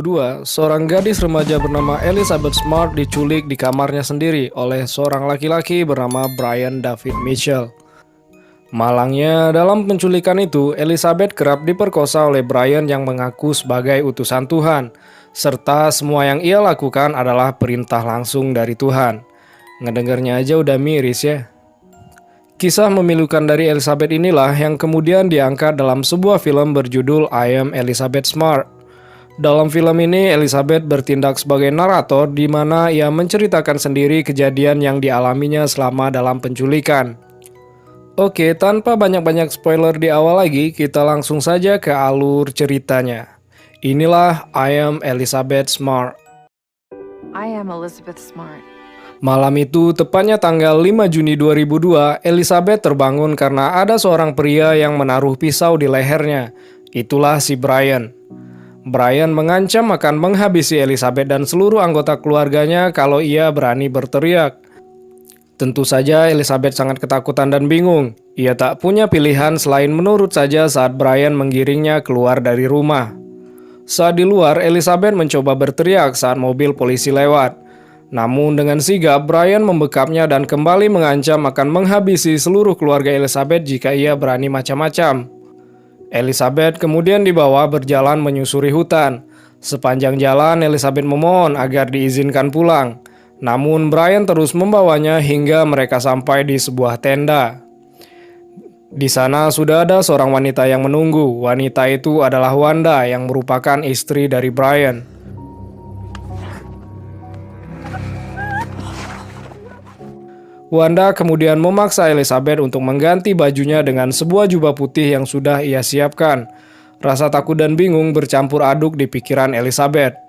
2002, seorang gadis remaja bernama Elizabeth Smart diculik di kamarnya sendiri oleh seorang laki-laki bernama Brian David Mitchell. Malangnya, dalam penculikan itu, Elizabeth kerap diperkosa oleh Brian yang mengaku sebagai utusan Tuhan, serta semua yang ia lakukan adalah perintah langsung dari Tuhan. Ngedengarnya aja udah miris ya. Kisah memilukan dari Elizabeth inilah yang kemudian diangkat dalam sebuah film berjudul I Am Elizabeth Smart. Dalam film ini, Elizabeth bertindak sebagai narator di mana ia menceritakan sendiri kejadian yang dialaminya selama dalam penculikan. Oke, tanpa banyak-banyak spoiler di awal lagi, kita langsung saja ke alur ceritanya. Inilah I Am Elizabeth Smart. I am Elizabeth Smart. Malam itu, tepatnya tanggal 5 Juni 2002, Elizabeth terbangun karena ada seorang pria yang menaruh pisau di lehernya. Itulah si Brian. Brian mengancam akan menghabisi Elizabeth dan seluruh anggota keluarganya kalau ia berani berteriak. Tentu saja Elizabeth sangat ketakutan dan bingung. Ia tak punya pilihan selain menurut saja saat Brian menggiringnya keluar dari rumah. Saat di luar, Elizabeth mencoba berteriak saat mobil polisi lewat. Namun dengan sigap, Brian membekapnya dan kembali mengancam akan menghabisi seluruh keluarga Elizabeth jika ia berani macam-macam. Elizabeth kemudian dibawa berjalan menyusuri hutan. Sepanjang jalan, Elizabeth memohon agar diizinkan pulang. Namun Brian terus membawanya hingga mereka sampai di sebuah tenda. Di sana sudah ada seorang wanita yang menunggu. Wanita itu adalah Wanda yang merupakan istri dari Brian. Wanda kemudian memaksa Elizabeth untuk mengganti bajunya dengan sebuah jubah putih yang sudah ia siapkan. Rasa takut dan bingung bercampur aduk di pikiran Elizabeth.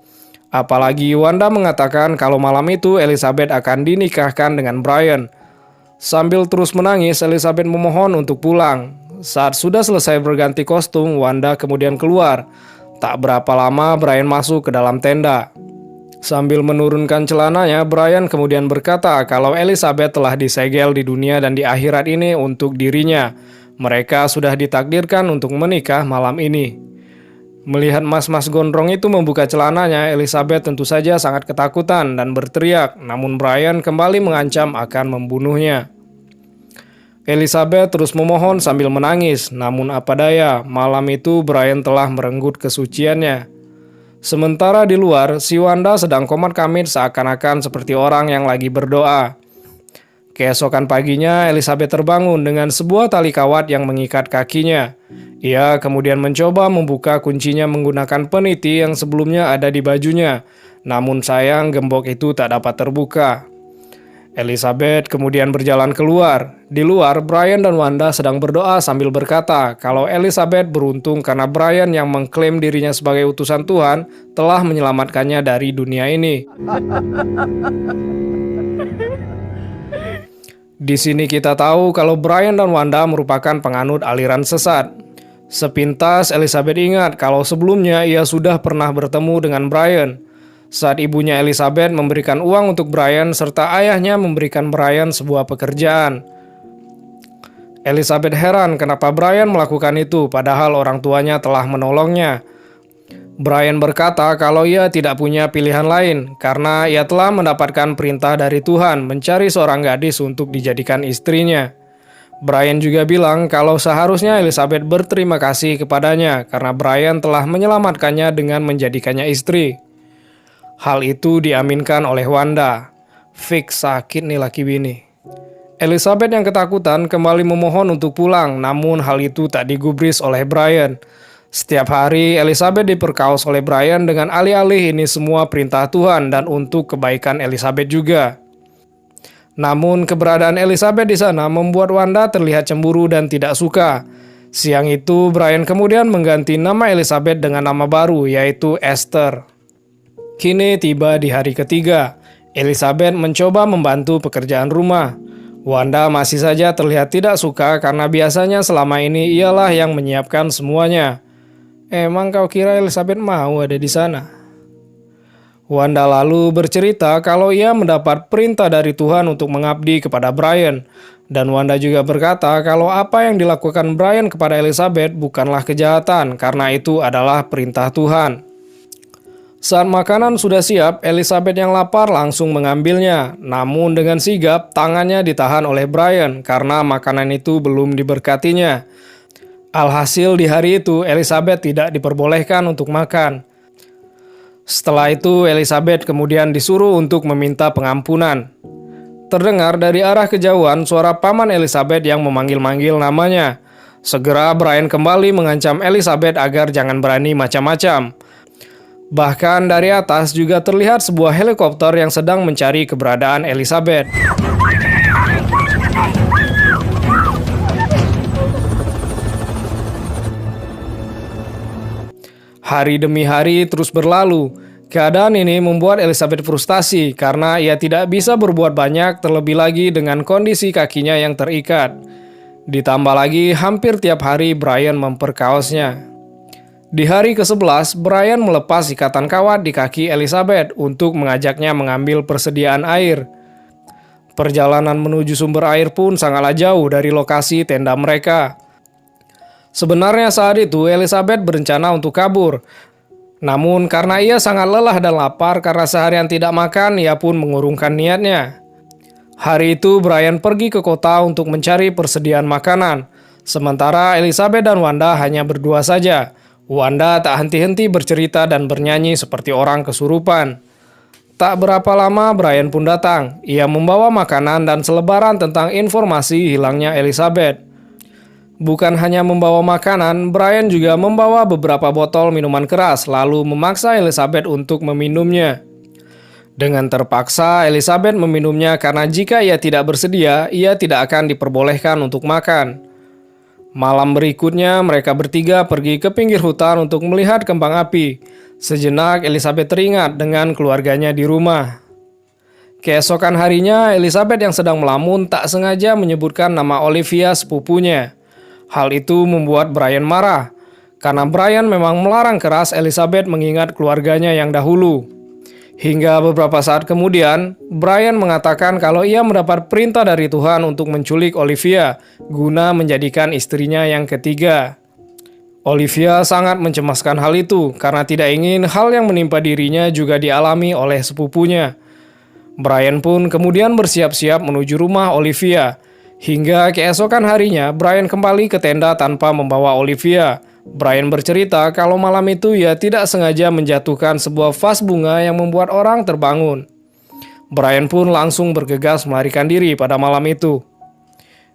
Apalagi Wanda mengatakan kalau malam itu Elizabeth akan dinikahkan dengan Brian. Sambil terus menangis, Elizabeth memohon untuk pulang. Saat sudah selesai berganti kostum, Wanda kemudian keluar. Tak berapa lama Brian masuk ke dalam tenda. Sambil menurunkan celananya, Brian kemudian berkata kalau Elizabeth telah disegel di dunia dan di akhirat ini untuk dirinya. Mereka sudah ditakdirkan untuk menikah malam ini. Melihat mas-mas gondrong itu membuka celananya, Elizabeth tentu saja sangat ketakutan dan berteriak, namun Brian kembali mengancam akan membunuhnya. Elizabeth terus memohon sambil menangis, namun apa daya, malam itu Brian telah merenggut kesuciannya. Sementara di luar, si Wanda sedang komat-kamit seakan-akan seperti orang yang lagi berdoa. Keesokan paginya, Elizabeth terbangun dengan sebuah tali kawat yang mengikat kakinya. Ia kemudian mencoba membuka kuncinya menggunakan peniti yang sebelumnya ada di bajunya. Namun sayang, gembok itu tak dapat terbuka. Elizabeth kemudian berjalan keluar. Di luar, Brian dan Wanda sedang berdoa sambil berkata kalau Elizabeth beruntung karena Brian yang mengklaim dirinya sebagai utusan Tuhan telah menyelamatkannya dari dunia ini. Di sini kita tahu kalau Brian dan Wanda merupakan penganut aliran sesat. Sepintas Elizabeth ingat kalau sebelumnya ia sudah pernah bertemu dengan Brian. Saat ibunya Elizabeth memberikan uang untuk Brian serta ayahnya memberikan Brian sebuah pekerjaan. Elizabeth heran kenapa Brian melakukan itu padahal orang tuanya telah menolongnya. Brian berkata kalau ia tidak punya pilihan lain karena ia telah mendapatkan perintah dari Tuhan mencari seorang gadis untuk dijadikan istrinya. Brian juga bilang kalau seharusnya Elizabeth berterima kasih kepadanya karena Brian telah menyelamatkannya dengan menjadikannya istri. Hal itu diaminkan oleh Wanda. Fix sakit nih laki bini. Elizabeth yang ketakutan kembali memohon untuk pulang, namun hal itu tak digubris oleh Brian. Setiap hari Elizabeth diperkaos oleh Brian dengan alih-alih ini semua perintah Tuhan dan untuk kebaikan Elizabeth juga. Namun keberadaan Elizabeth di sana membuat Wanda terlihat cemburu dan tidak suka. Siang itu Brian kemudian mengganti nama Elizabeth dengan nama baru yaitu Esther. Kini tiba di hari ketiga, Elizabeth mencoba membantu pekerjaan rumah. Wanda masih saja terlihat tidak suka karena biasanya selama ini ialah yang menyiapkan semuanya. Emang kau kira Elizabeth mau ada di sana? Wanda lalu bercerita kalau ia mendapat perintah dari Tuhan untuk mengabdi kepada Brian. Dan Wanda juga berkata kalau apa yang dilakukan Brian kepada Elizabeth bukanlah kejahatan karena itu adalah perintah Tuhan. Saat makanan sudah siap, Elizabeth yang lapar langsung mengambilnya. Namun dengan sigap, tangannya ditahan oleh Brian karena makanan itu belum diberkatinya. Alhasil di hari itu, Elizabeth tidak diperbolehkan untuk makan. Setelah itu, Elizabeth kemudian disuruh untuk meminta pengampunan. Terdengar dari arah kejauhan suara paman Elizabeth yang memanggil-manggil namanya. Segera Brian kembali mengancam Elizabeth agar jangan berani macam-macam. Bahkan dari atas juga terlihat sebuah helikopter yang sedang mencari keberadaan Elizabeth. Hari demi hari terus berlalu. Keadaan ini membuat Elizabeth frustasi karena ia tidak bisa berbuat banyak, terlebih lagi dengan kondisi kakinya yang terikat. Ditambah lagi hampir tiap hari Brian memperkaosnya. Di hari ke-11, Brian melepas ikatan kawat di kaki Elizabeth untuk mengajaknya mengambil persediaan air. Perjalanan menuju sumber air pun sangatlah jauh dari lokasi tenda mereka. Sebenarnya saat itu Elizabeth berencana untuk kabur. Namun karena ia sangat lelah dan lapar karena seharian tidak makan, ia pun mengurungkan niatnya. Hari itu Brian pergi ke kota untuk mencari persediaan makanan. Sementara Elizabeth dan Wanda hanya berdua saja. Wanda tak henti-henti bercerita dan bernyanyi seperti orang kesurupan. Tak berapa lama Brian pun datang. Ia membawa makanan dan selebaran tentang informasi hilangnya Elizabeth. Bukan hanya membawa makanan, Brian juga membawa beberapa botol minuman keras lalu memaksa Elizabeth untuk meminumnya. Dengan terpaksa, Elizabeth meminumnya karena jika ia tidak bersedia, ia tidak akan diperbolehkan untuk makan. Malam berikutnya, mereka bertiga pergi ke pinggir hutan untuk melihat kembang api. Sejenak, Elizabeth teringat dengan keluarganya di rumah. Keesokan harinya, Elizabeth yang sedang melamun tak sengaja menyebutkan nama Olivia sepupunya. Hal itu membuat Brian marah, karena Brian memang melarang keras Elizabeth mengingat keluarganya yang dahulu. Hingga beberapa saat kemudian, Brian mengatakan kalau ia mendapat perintah dari Tuhan untuk menculik Olivia, guna menjadikan istrinya yang ketiga. Olivia sangat mencemaskan hal itu, karena tidak ingin hal yang menimpa dirinya juga dialami oleh sepupunya. Brian pun kemudian bersiap-siap menuju rumah Olivia. Hingga keesokan harinya, Brian kembali ke tenda tanpa membawa Olivia. Brian bercerita kalau malam itu ia tidak sengaja menjatuhkan sebuah vas bunga yang membuat orang terbangun. Brian pun langsung bergegas melarikan diri pada malam itu.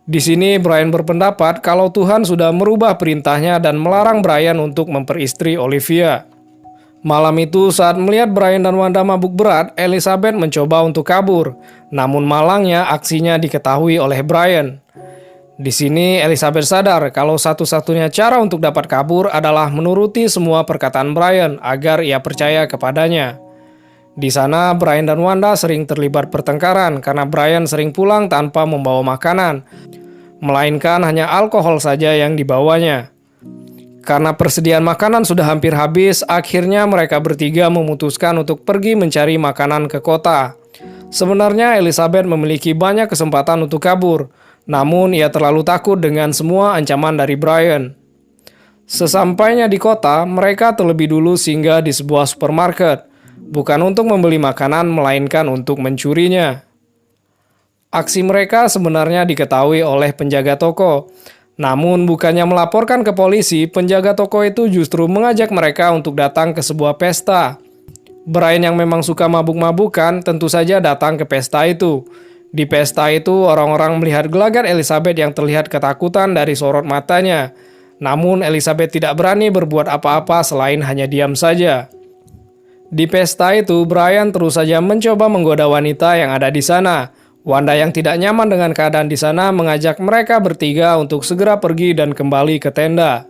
Di sini Brian berpendapat kalau Tuhan sudah merubah perintahnya dan melarang Brian untuk memperistri Olivia. Malam itu saat melihat Brian dan Wanda mabuk berat, Elizabeth mencoba untuk kabur. Namun malangnya aksinya diketahui oleh Brian. Di sini Elizabeth sadar kalau satu-satunya cara untuk dapat kabur adalah menuruti semua perkataan Brian agar ia percaya kepadanya. Di sana Brian dan Wanda sering terlibat pertengkaran karena Brian sering pulang tanpa membawa makanan, melainkan hanya alkohol saja yang dibawanya. Karena persediaan makanan sudah hampir habis, akhirnya mereka bertiga memutuskan untuk pergi mencari makanan ke kota. Sebenarnya Elizabeth memiliki banyak kesempatan untuk kabur, namun ia terlalu takut dengan semua ancaman dari Brian. Sesampainya di kota, mereka terlebih dulu singgah di sebuah supermarket, bukan untuk membeli makanan melainkan untuk mencurinya. Aksi mereka sebenarnya diketahui oleh penjaga toko. Namun bukannya melaporkan ke polisi, penjaga toko itu justru mengajak mereka untuk datang ke sebuah pesta. Brian yang memang suka mabuk-mabukan tentu saja datang ke pesta itu. Di pesta itu, orang-orang melihat gelagat Elizabeth yang terlihat ketakutan dari sorot matanya. Namun, Elizabeth tidak berani berbuat apa-apa selain hanya diam saja. Di pesta itu, Brian terus saja mencoba menggoda wanita yang ada di sana. Wanda yang tidak nyaman dengan keadaan di sana mengajak mereka bertiga untuk segera pergi dan kembali ke tenda.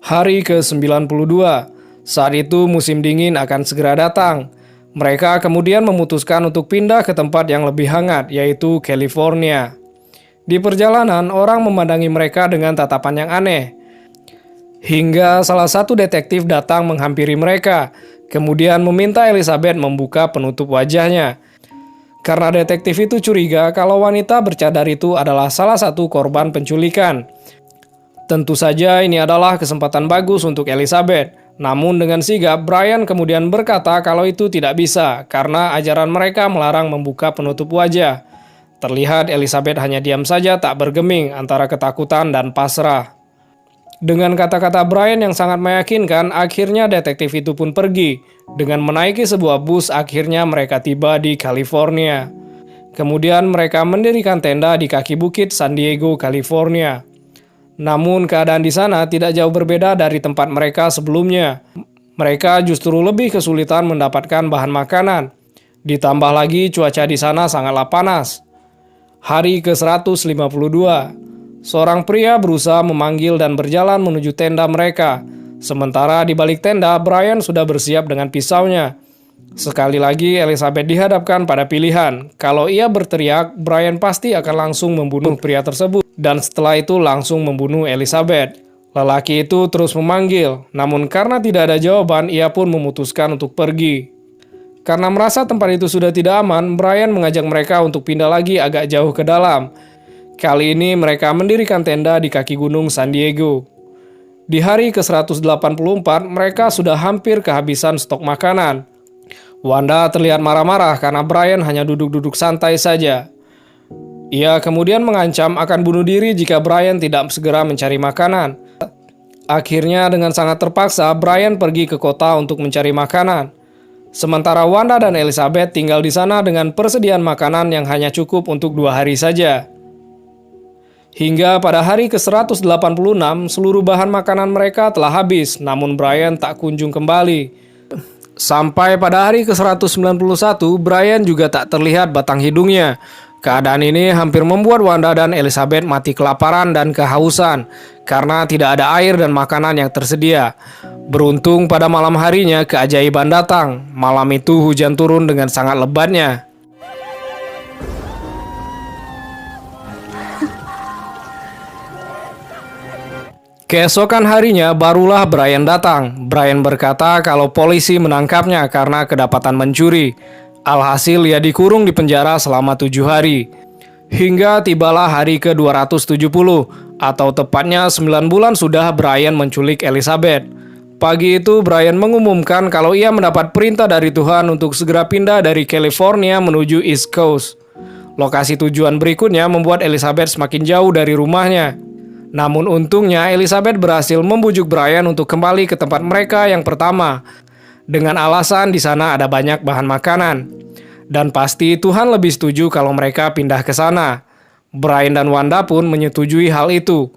Hari ke-92, saat itu musim dingin akan segera datang. Mereka kemudian memutuskan untuk pindah ke tempat yang lebih hangat, yaitu California. Di perjalanan, orang memandangi mereka dengan tatapan yang aneh. Hingga salah satu detektif datang menghampiri mereka, kemudian meminta Elizabeth membuka penutup wajahnya. Karena detektif itu curiga kalau wanita bercadar itu adalah salah satu korban penculikan. Tentu saja ini adalah kesempatan bagus untuk Elizabeth. Namun dengan sigap, Brian kemudian berkata kalau itu tidak bisa karena ajaran mereka melarang membuka penutup wajah. Terlihat Elizabeth hanya diam saja tak bergeming antara ketakutan dan pasrah. Dengan kata-kata Brian yang sangat meyakinkan, akhirnya detektif itu pun pergi. Dengan menaiki sebuah bus, akhirnya mereka tiba di California. Kemudian mereka mendirikan tenda di kaki bukit San Diego, California. Namun keadaan di sana tidak jauh berbeda dari tempat mereka sebelumnya. Mereka justru lebih kesulitan mendapatkan bahan makanan. Ditambah lagi cuaca di sana sangatlah panas. Hari ke-152. Seorang pria berusaha memanggil dan berjalan menuju tenda mereka. Sementara di balik tenda, Brian sudah bersiap dengan pisaunya. Sekali lagi, Elizabeth dihadapkan pada pilihan. Kalau ia berteriak, Brian pasti akan langsung membunuh pria tersebut. Dan setelah itu langsung membunuh Elizabeth. Lelaki itu terus memanggil. Namun karena tidak ada jawaban, ia pun memutuskan untuk pergi. Karena merasa tempat itu sudah tidak aman, Brian mengajak mereka untuk pindah lagi agak jauh ke dalam. Kali ini mereka mendirikan tenda di kaki gunung San Diego. Di hari ke-184, mereka sudah hampir kehabisan stok makanan. Wanda terlihat marah-marah karena Brian hanya duduk-duduk santai saja. Ia kemudian mengancam akan bunuh diri jika Brian tidak segera mencari makanan. Akhirnya dengan sangat terpaksa, Brian pergi ke kota untuk mencari makanan. Sementara Wanda dan Elizabeth tinggal di sana dengan persediaan makanan yang hanya cukup untuk 2 hari saja. Hingga pada hari ke-186, seluruh bahan makanan mereka telah habis, namun Brian tak kunjung kembali. Sampai pada hari ke-191, Brian juga tak terlihat batang hidungnya. Keadaan ini hampir membuat Wanda dan Elizabeth mati kelaparan dan kehausan, karena tidak ada air dan makanan yang tersedia. Beruntung pada malam harinya keajaiban datang. Malam itu hujan turun dengan sangat lebatnya. Keesokan harinya barulah Brian datang. Brian berkata kalau polisi menangkapnya karena kedapatan mencuri. Alhasil ia dikurung di penjara selama 7 hari. Hingga tibalah hari ke-270, atau tepatnya 9 bulan sudah Brian menculik Elizabeth. Pagi itu Brian mengumumkan kalau ia mendapat perintah dari Tuhan untuk segera pindah dari California menuju East Coast. Lokasi tujuan berikutnya membuat Elizabeth semakin jauh dari rumahnya. Namun untungnya Elizabeth berhasil membujuk Brian untuk kembali ke tempat mereka yang pertama, dengan alasan di sana ada banyak bahan makanan. Dan pasti Tuhan lebih setuju kalau mereka pindah ke sana. Brian dan Wanda pun menyetujui hal itu.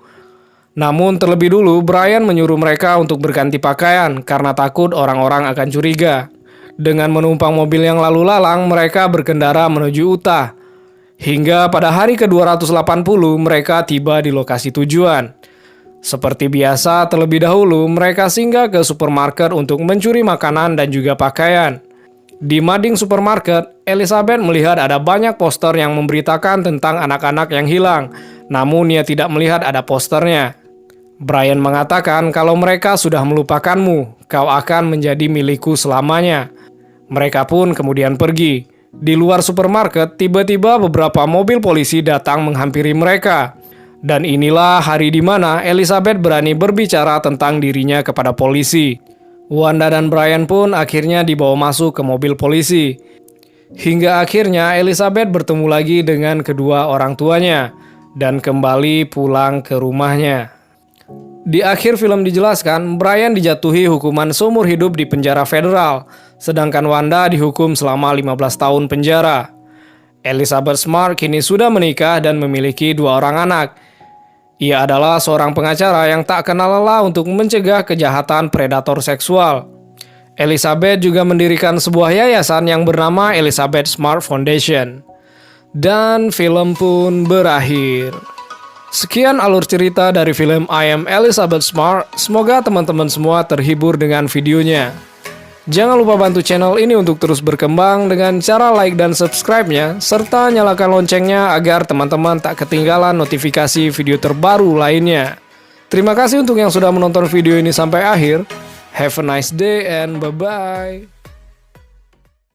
Namun terlebih dulu Brian menyuruh mereka untuk berganti pakaian karena takut orang-orang akan curiga. Dengan menumpang mobil yang lalu lalang, mereka berkendara menuju Utah. Hingga pada hari ke-280 mereka tiba di lokasi tujuan. Seperti biasa, terlebih dahulu mereka singgah ke supermarket untuk mencuri makanan dan juga pakaian. Di mading supermarket, Elizabeth melihat ada banyak poster yang memberitakan tentang anak-anak yang hilang, namun ia tidak melihat ada posternya. Brian mengatakan kalau mereka sudah melupakanmu, kau akan menjadi milikku selamanya. Mereka pun kemudian pergi. Di luar supermarket, tiba-tiba beberapa mobil polisi datang menghampiri mereka. Dan inilah hari di mana Elizabeth berani berbicara tentang dirinya kepada polisi. Wanda dan Brian pun akhirnya dibawa masuk ke mobil polisi. Hingga akhirnya Elizabeth bertemu lagi dengan kedua orang tuanya dan kembali pulang ke rumahnya. Di akhir film dijelaskan, Brian dijatuhi hukuman seumur hidup di penjara federal, sedangkan Wanda dihukum selama 15 tahun penjara. Elizabeth Smart kini sudah menikah dan memiliki 2 orang anak. Ia adalah seorang pengacara yang tak kenal lelah untuk mencegah kejahatan predator seksual. Elizabeth juga mendirikan sebuah yayasan yang bernama Elizabeth Smart Foundation. Dan film pun berakhir. Sekian alur cerita dari film I Am Elizabeth Smart. Semoga teman-teman semua terhibur dengan videonya. Jangan lupa bantu channel ini untuk terus berkembang dengan cara like dan subscribe-nya, serta nyalakan loncengnya agar teman-teman tak ketinggalan notifikasi video terbaru lainnya. Terima kasih untuk yang sudah menonton video ini sampai akhir. Have a nice day and bye-bye.